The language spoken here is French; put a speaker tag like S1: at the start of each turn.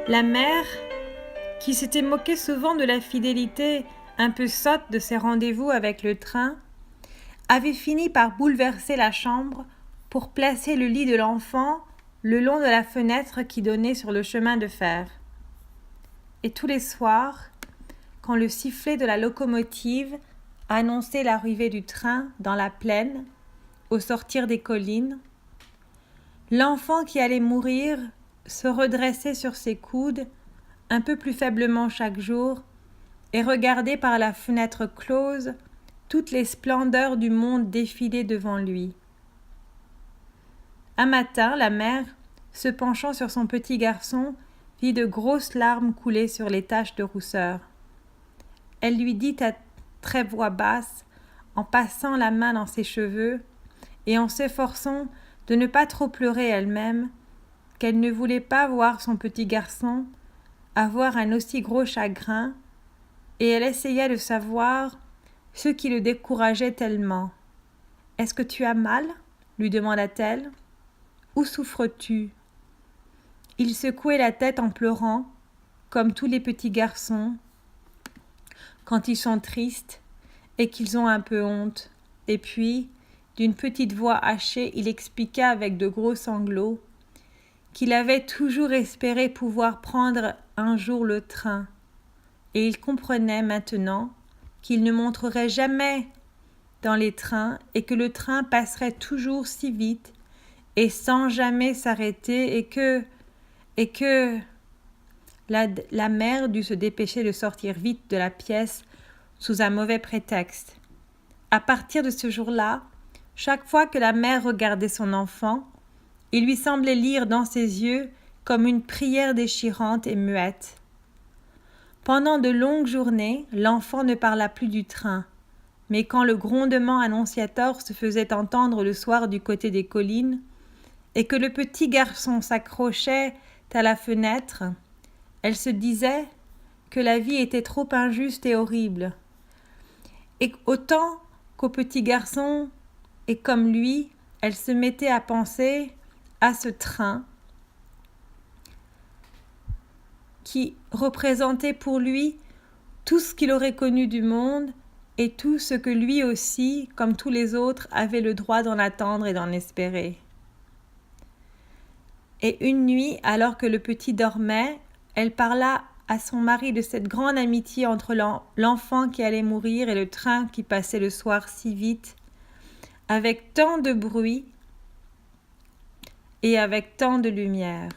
S1: La mère, qui s'était moquée souvent de la fidélité un peu sotte de ses rendez-vous avec le train, avait fini par bouleverser la chambre pour placer le lit de l'enfant le long de la fenêtre qui donnait sur le chemin de fer. Et tous les soirs, quand le sifflet de la locomotive annonçait l'arrivée du train dans la plaine, au sortir des collines, l'enfant qui allait mourir se redressait sur ses coudes, un peu plus faiblement chaque jour, et regardait par la fenêtre close toutes les splendeurs du monde défiler devant lui. Un matin, la mère, se penchant sur son petit garçon, vit de grosses larmes couler sur les taches de rousseur. Elle lui dit à très voix basse, en passant la main dans ses cheveux et en s'efforçant de ne pas trop pleurer elle-même, qu'elle ne voulait pas voir son petit garçon avoir un aussi gros chagrin, et elle essayait de savoir ce qui le décourageait tellement. « Est-ce que tu as mal ?» lui demanda-t-elle. « Où souffres-tu » Il secouait la tête en pleurant, comme tous les petits garçons, quand ils sont tristes et qu'ils ont un peu honte. Et puis, d'une petite voix hachée, il expliqua avec de gros sanglots qu'il avait toujours espéré pouvoir prendre un jour le train, et il comprenait maintenant qu'il ne monterait jamais dans les trains et que le train passerait toujours si vite et sans jamais s'arrêter et que la mère dut se dépêcher de sortir vite de la pièce sous un mauvais prétexte. À partir de ce jour-là, chaque fois que la mère regardait son enfant, il lui semblait lire dans ses yeux comme une prière déchirante et muette. Pendant de longues journées, l'enfant ne parla plus du train, mais quand le grondement annonciateur se faisait entendre le soir du côté des collines, et que le petit garçon s'accrochait à la fenêtre, elle se disait que la vie était trop injuste et horrible, et autant qu'au petit garçon et comme lui, elle se mettait à penser à ce train qui représentait pour lui tout ce qu'il aurait connu du monde et tout ce que lui aussi, comme tous les autres, avait le droit d'en attendre et d'en espérer. Et une nuit, alors que le petit dormait, elle parla à son mari de cette grande amitié entre l'enfant qui allait mourir et le train qui passait le soir si vite, avec tant de bruit et avec tant de lumière.